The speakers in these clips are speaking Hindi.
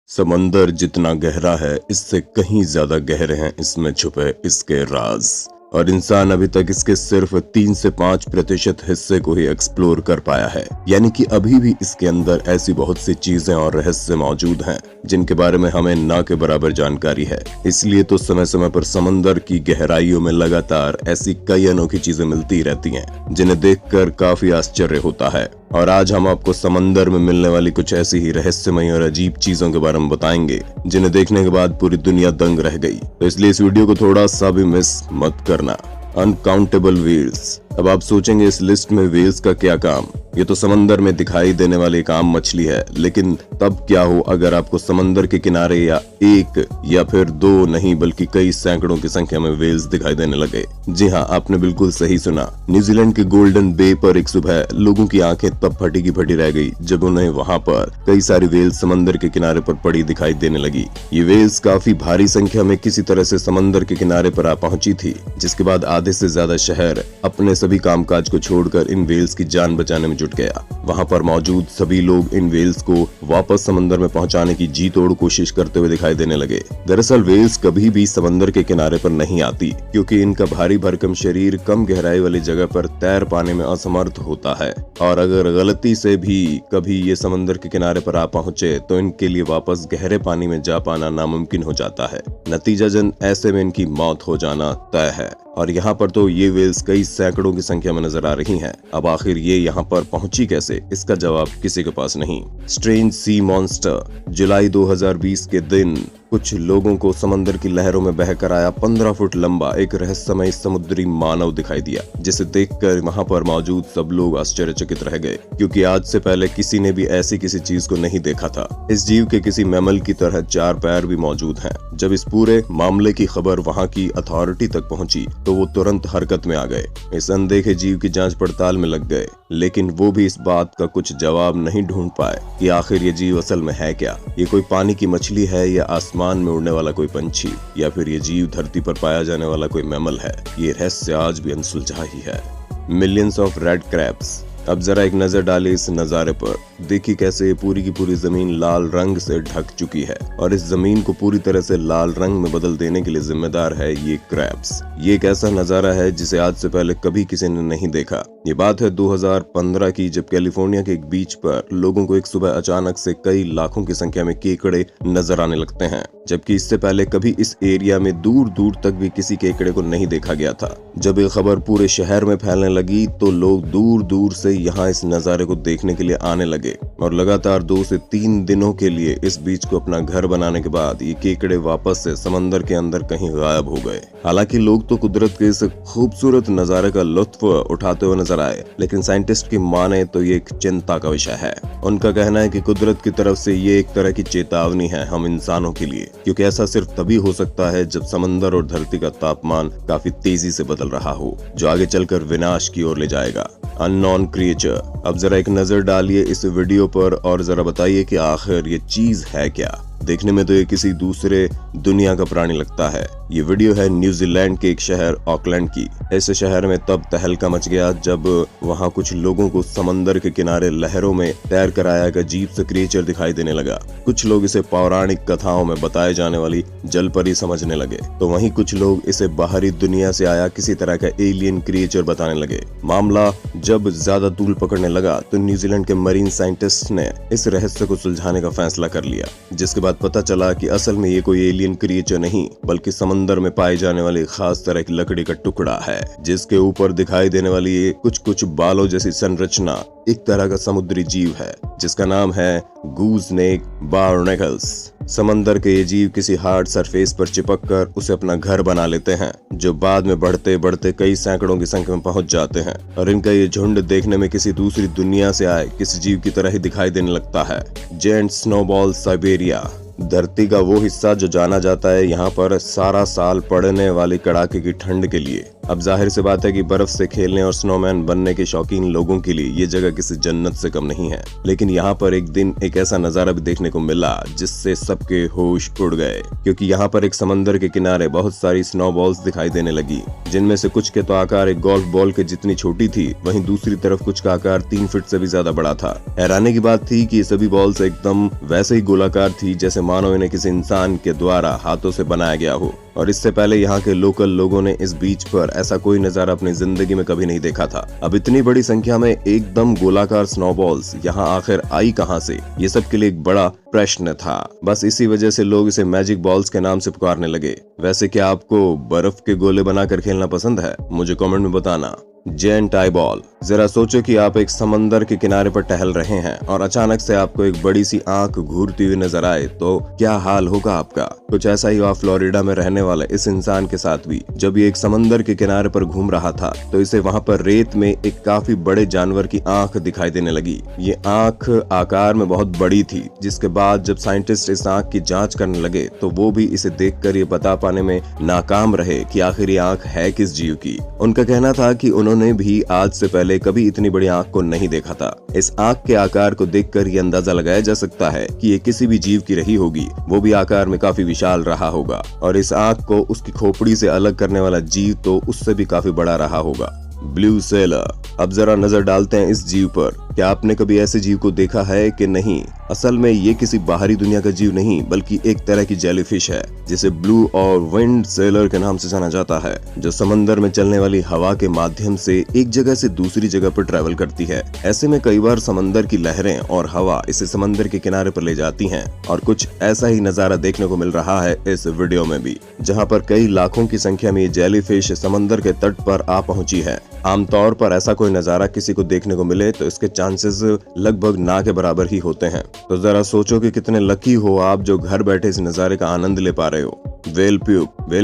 समंदर जितना गहरा है, इससे कहीं ज्यादा गहरे हैं इसमें छुपे इसके राज। और इंसान अभी तक इसके सिर्फ 3 से 5% हिस्से को ही एक्सप्लोर कर पाया है। यानी कि अभी भी इसके अंदर ऐसी बहुत सी चीजें और रहस्य मौजूद हैं जिनके बारे में हमें ना के बराबर जानकारी है। इसलिए तो समय समय पर समंदर की गहराइयों में लगातार ऐसी कई अनोखी चीजें मिलती रहती हैं जिन्हें देखकर काफी आश्चर्य होता है। और आज हम आपको समंदर में मिलने वाली कुछ ऐसी ही रहस्यमयी और अजीब चीजों के बारे में बताएंगे जिन्हें देखने के बाद पूरी दुनिया दंग रह गई। तो इसलिए इस वीडियो को थोड़ा सा भी मिस मत करना। Uncountable whales. अब आप सोचेंगे इस लिस्ट में व्हेल्स का क्या काम, ये तो समंदर में दिखाई देने वाली एक आम मछली है। लेकिन तब क्या हो अगर आपको समंदर के किनारे या एक या फिर दो नहीं बल्कि कई सैकड़ों की संख्या में व्हेल्स दिखाई देने लगे। जी हाँ, आपने बिल्कुल सही सुना। न्यूजीलैंड के गोल्डन बे पर एक सुबह लोगों की आंखें तब फटी की फटी रह गई जब उन्हें वहां पर कई सारी व्हेल्स समंदर के किनारे पर पड़ी दिखाई देने लगी। ये व्हेल्स काफी भारी संख्या में किसी तरह से समंदर के किनारे पर आ पहुंची थी, जिसके बाद आधे से ज्यादा शहर अपने सभी कामकाज को छोड़कर इन व्हेल्स की जान बचाने में जुट गया। वहां पर मौजूद सभी लोग इन व्हेल्स को वापस समंदर में पहुंचाने की जी तोड़ कोशिश करते हुए दिखाई देने लगे। दरअसल व्हेल्स कभी भी समंदर के किनारे पर नहीं आती क्योंकि इनका भारी भरकम शरीर कम गहराई वाली जगह पर तैर पाने में असमर्थ होता है। और अगर गलती से भी कभी ये समंदर के किनारे पर आ पहुंचे तो इनके लिए वापस गहरे पानी में जा पाना नामुमकिन हो जाता है। नतीजतन ऐसे में इनकी मौत हो जाना तय है। और यहाँ पर तो ये व्हेल्स कई सैकड़ों की संख्या में नजर आ रही हैं। अब आखिर ये यहाँ पर पहुंची कैसे, इसका जवाब किसी के पास नहीं। Strange sea monster. जुलाई 2020 के दिन कुछ लोगों को समंदर की लहरों में बहकर आया 15 फुट लंबा एक रहस्यमय समुद्री मानव दिखाई दिया, जिसे देखकर वहां पर मौजूद सब लोग आश्चर्यचकित रह गए क्योंकि आज से पहले किसी ने भी ऐसी किसी चीज को नहीं देखा था। इस जीव के किसी मैमल की तरह 4 पैर भी मौजूद हैं। जब इस पूरे मामले की खबर वहां की अथॉरिटी तक पहुंची तो वो तुरंत हरकत में आ गए। इस अनदेखे जीव की जांच पड़ताल में लग गए, लेकिन वो भी इस बात का कुछ जवाब नहीं ढूंढ पाए कि आखिर ये जीव असल में है क्या। ये कोई पानी की मछली है या आसमान में उड़ने वाला कोई पंछी, या फिर ये जीव धरती पर पाया जाने वाला कोई मैमल है। ये रहस्य आज भी अनसुलझा ही है। Millions of red crabs. अब जरा एक नजर डालिए इस नजारे पर। देखिए कैसे पूरी की पूरी जमीन लाल रंग से ढक चुकी है और इस जमीन को पूरी तरह से लाल रंग में बदल देने के लिए जिम्मेदार है ये क्रैब्स। ये एक ऐसा नजारा है जिसे आज से पहले कभी किसी ने नहीं देखा। ये बात है 2015 की, जब कैलिफोर्निया के एक बीच पर लोगों को एक सुबह अचानक से कई लाखों की संख्या में केकड़े नजर आने लगते हैं, जबकि इससे पहले कभी इस एरिया में दूर दूर तक भी किसी केकड़े को नहीं देखा गया था। जब ये खबर पूरे शहर में फैलने लगी तो लोग दूर दूर से यहाँ इस नजारे को देखने के लिए आने लगे और लगातार 2 से 3 दिनों के लिए इस बीच को अपना घर बनाने के बाद ये केकड़े वापस से समंदर के अंदर कहीं गायब हो गए। हालांकि लोग तो कुदरत के इस खूबसूरत नजारे का लुत्फ उठाते हुए नजर आए, लेकिन साइंटिस्ट की माने तो ये एक चिंता का विषय है। उनका कहना है कि कुदरत की तरफ से ये एक तरह की चेतावनी है हम इंसानों के लिए, क्योंकि ऐसा सिर्फ तभी हो सकता है जब समंदर और धरती का तापमान काफी तेजी से बदल रहा हो, जो आगे चलकर विनाश की ओर ले जाएगा। Unknown creature. अब जरा एक नजर डालिए इस वीडियो पर और जरा बताइए कि आखिर ये चीज है क्या। देखने में तो ये किसी दूसरे दुनिया का प्राणी लगता है। ये वीडियो है न्यूजीलैंड के एक शहर ऑकलैंड की। इस शहर में तब तहलका मच गया जब वहां कुछ लोगों को समंदर के किनारे लहरों में तैर कर आया एक अजीब सा क्रिएचर दिखाई देने लगा। कुछ लोग इसे पौराणिक कथाओं में बताए जाने वाली जलपरी समझने लगे, तो वहीं कुछ लोग इसे बाहरी दुनिया से आया किसी तरह का एलियन क्रिएचर बताने लगे। मामला जब ज्यादा तूल पकड़ने लगा तो न्यूजीलैंड के मरीन साइंटिस्ट ने इस रहस्य को सुलझाने का फैसला कर लिया, जिसके बाद पता चला कि असल में ये कोई एलियन क्रिएचर नहीं बल्कि समंदर में पाई जाने वाली खास तरह की लकड़ी का टुकड़ा है, जिसके ऊपर दिखाई देने वाली ये कुछ बालों जैसी संरचना एक तरह का समुद्री जीव है जिसका नाम है गूजनेक बार्नेकल्स। समंदर के ये जीव किसी हार्ड सरफेस पर चिपक कर उसे अपना घर बना लेते हैं, जो बाद में बढ़ते बढ़ते कई सैकड़ों की संख्या में पहुंच जाते हैं और इनका ये झुंड देखने में किसी दूसरी दुनिया से आए किसी जीव की तरह ही दिखाई देने लगता है। Giant snowball Siberia. धरती का वो हिस्सा जो जाना जाता है यहाँ पर सारा साल पड़ने वाली कड़ाके की ठंड के लिए। अब जाहिर सी बात है कि बर्फ से खेलने और स्नोमैन बनने के शौकीन लोगों के लिए ये जगह किसी जन्नत से कम नहीं है। लेकिन यहाँ पर एक दिन एक ऐसा नजारा भी देखने को मिला जिससे सबके होश उड़ गए, क्योंकि यहाँ पर एक समंदर के किनारे बहुत सारी स्नोबॉल्स दिखाई देने लगी, जिनमें से कुछ के तो आकार एक गोल्फ बॉल के जितनी छोटी थी, वहीं दूसरी तरफ कुछ का आकार 3 फीट से भी ज्यादा बड़ा था। हैरानी की बात थी कि ये सभी बॉल्स एकदम वैसे ही गोलाकार थी जैसे मानो इन्हें किसी इंसान के द्वारा हाथों से बनाया गया हो। और इससे पहले यहाँ के लोकल लोगों ने इस बीच पर ऐसा कोई नजारा अपनी जिंदगी में कभी नहीं देखा था। अब इतनी बड़ी संख्या में एकदम गोलाकार स्नोबॉल्स यहाँ आखिर आई कहाँ से, ये सब के लिए एक बड़ा प्रश्न था। बस इसी वजह से लोग इसे मैजिक बॉल्स के नाम से पुकारने लगे। वैसे क्या आपको बर्फ के गोले बनाकर खेलना पसंद है? मुझे कमेंट में बताना। Giant eyeball. जरा सोचो कि आप एक समंदर के किनारे पर टहल रहे हैं और अचानक से आपको एक बड़ी सी आंख घूरती हुई नजर आए तो क्या हाल होगा आपका? कुछ ऐसा ही हुआ फ्लोरिडा में रहने वाले इस इंसान के साथ भी। जब ये एक समंदर के किनारे पर घूम रहा था तो इसे वहाँ पर रेत में एक काफी बड़े जानवर की आंख दिखाई देने लगी। ये आंख आकार में बहुत बड़ी थी, जिसके बाद जब साइंटिस्ट इस आंख की जांच करने लगे तो वो भी इसे देखकर ये बता पाने में नाकाम रहे कि आखिर ये आंख है किस जीव की। उनका कहना था कि उन्होंने भी आज से पहले कभी इतनी बड़ी आंख को नहीं देखा था। इस आंख के आकार को देखकर ये अंदाजा लगाया जा सकता है कि ये किसी भी जीव की रही होगी, वो भी आकार में काफी विशाल रहा होगा, और इस आंख को उसकी खोपड़ी से अलग करने वाला जीव तो उससे भी काफी बड़ा रहा होगा। Blue seller. अब जरा नजर डालते हैं इस जीव पर। क्या आपने कभी ऐसे जीव को देखा है कि नहीं? असल में ये किसी बाहरी दुनिया का जीव नहीं बल्कि एक तरह की जेलीफिश है, जिसे ब्लू और विंड सेलर के नाम से जाना जाता है, जो समंदर में चलने वाली हवा के माध्यम से एक जगह से दूसरी जगह पर ट्रैवल करती है। ऐसे में कई बार समंदर की लहरें और हवा इसे समंदर के किनारे पर ले जाती हैं, और कुछ ऐसा ही नजारा देखने को मिल रहा है इस वीडियो में भी, जहाँ पर कई लाखों की संख्या में ये जेलीफिश समंदर के तट पर आ पहुंची है। आमतौर पर ऐसा कोई नजारा किसी को देखने को मिले तो इसके चांसेस लगभग ना के बराबर ही होते हैं। तो जरा सोचो कि कितने लकी हो आप जो घर बैठे इस नजारे का आनंद ले पा रहे हो। वेल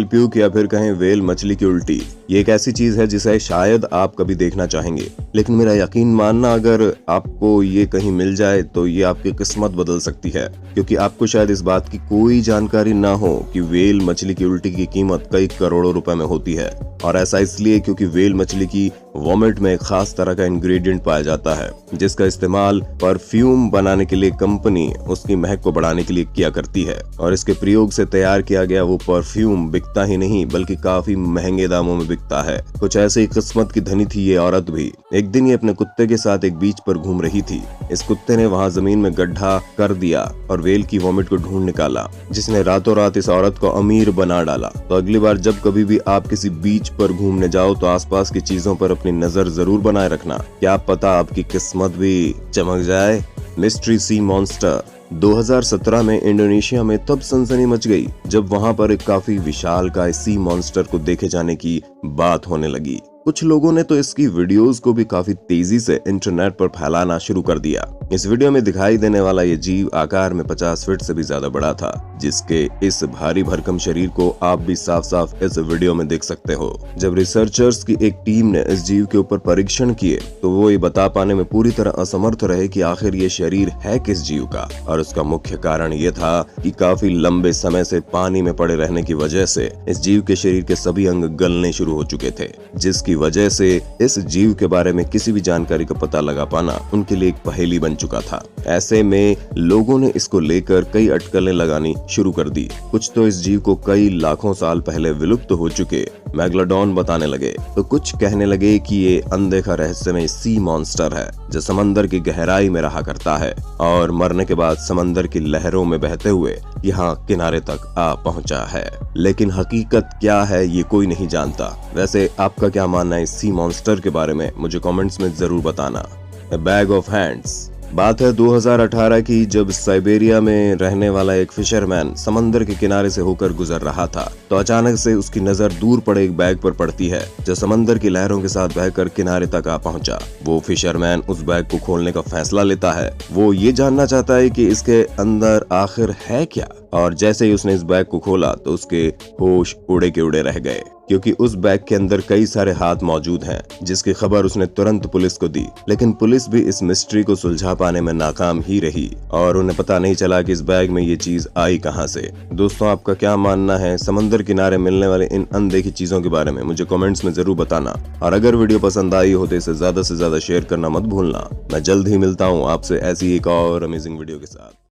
प्यूक या फिर कहें वेल मछली की उल्टी, ये एक ऐसी चीज है जिसे शायद आप कभी देखना चाहेंगे, लेकिन मेरा यकीन मानना अगर आपको ये कहीं मिल जाए तो ये आपकी किस्मत बदल सकती है, क्योंकि आपको शायद इस बात की कोई जानकारी ना हो कि वेल मछली की उल्टी की कीमत कई करोड़ों रुपए में होती है। और ऐसा इसलिए क्योंकि वेल मछली की वॉमिट में एक खास तरह का इंग्रेडिएंट पाया जाता है, जिसका इस्तेमाल परफ्यूम बनाने के लिए कंपनी उसकी महक को बढ़ाने के लिए किया करती है, और इसके प्रयोग से तैयार किया गया वो परफ्यूम बिकता ही नहीं बल्कि काफी महंगे दामों में बिकता है। कुछ ऐसे ही किस्मत की धनी थी ये औरत भी। एक दिन ये अपने कुत्ते के साथ एक बीच पर घूम रही थी। इस कुत्ते ने वहाँ जमीन में गड्ढा कर दिया और वेल की वॉमिट को ढूंढ निकाला, जिसने रातों रात इस औरत को अमीर बना डाला। तो अगली बार जब कभी भी आप किसी बीच पर घूमने जाओ तो आसपास की चीजों पर अपनी नजर जरूर बनाए रखना, क्या पता आपकी किस्मत भी चमक जाए। Mystery sea monster. 2017 में इंडोनेशिया में तब सनसनी मच गई जब वहां पर एक काफी विशालकाय सी मॉन्स्टर को देखे जाने की बात होने लगी। कुछ लोगों ने तो इसकी वीडियोस को भी काफी तेजी से इंटरनेट पर फैलाना शुरू कर दिया। इस वीडियो में दिखाई देने वाला ये जीव आकार में 50 फीट से भी ज्यादा बड़ा था, जिसके इस भारी भरकम शरीर को आप भी साफ साफ इस वीडियो में देख सकते हो। जब रिसर्चर्स की एक टीम ने इस जीव के ऊपर परीक्षण किए तो वो ये बता पाने में पूरी तरह असमर्थ रहे कि आखिर ये शरीर है किस जीव का, और उसका मुख्य कारण ये था कि काफी लंबे समय से पानी में पड़े रहने की वजह से इस जीव के शरीर के सभी अंग गलने शुरू हो चुके थे, जिसकी वजह से इस जीव के बारे में किसी भी जानकारी का पता लगा पाना उनके लिए एक पहेली बन चुका था। ऐसे में लोगों ने इसको लेकर कई अटकलें लगानी शुरू कर दी। कुछ तो इस जीव को कई लाखों साल पहले विलुप्त हो चुके मैग्लोडॉन बताने लगे, तो कुछ कहने लगे कि ये अनदेखा रहस्यमय सी मॉन्स्टर है जो समंदर की गहराई में रहा करता है और मरने के बाद समंदर की लहरों में बहते हुए यहाँ किनारे तक आ पहुँचा है। लेकिन हकीकत क्या है ये कोई नहीं जानता। वैसे आपका क्या मानना है इस सी मॉन्स्टर के बारे में? मुझे कमेंट्स में जरूर बताना। A bag of hands। बात है 2018 की, जब साइबेरिया में रहने वाला एक फिशरमैन समंदर के किनारे से होकर गुजर रहा था तो अचानक से उसकी नजर दूर पड़े एक बैग पर पड़ती है जो समंदर की लहरों के साथ बहकर किनारे तक आ पहुंचा। वो फिशरमैन उस बैग को खोलने का फैसला लेता है। वो ये जानना चाहता है कि इसके अंदर आखिर है क्या, और जैसे ही उसने इस बैग को खोला तो उसके होश उड़े के उड़े रह गए, क्योंकि उस बैग के अंदर कई सारे हाथ मौजूद हैं, जिसकी खबर उसने तुरंत पुलिस को दी। लेकिन पुलिस भी इस मिस्ट्री को सुलझा पाने में नाकाम ही रही और उन्हें पता नहीं चला कि इस बैग में ये चीज आई कहां से। दोस्तों, आपका क्या मानना है समंदर किनारे मिलने वाले इन अनदेखी चीजों के बारे में? मुझे कमेंट्स में जरूर बताना। और अगर वीडियो पसंद आई हो तो इसे ज्यादा से ज्यादा शेयर करना मत भूलना। मैं जल्द ही मिलता हूँ आपसे ऐसी एक और अमेजिंग वीडियो के साथ।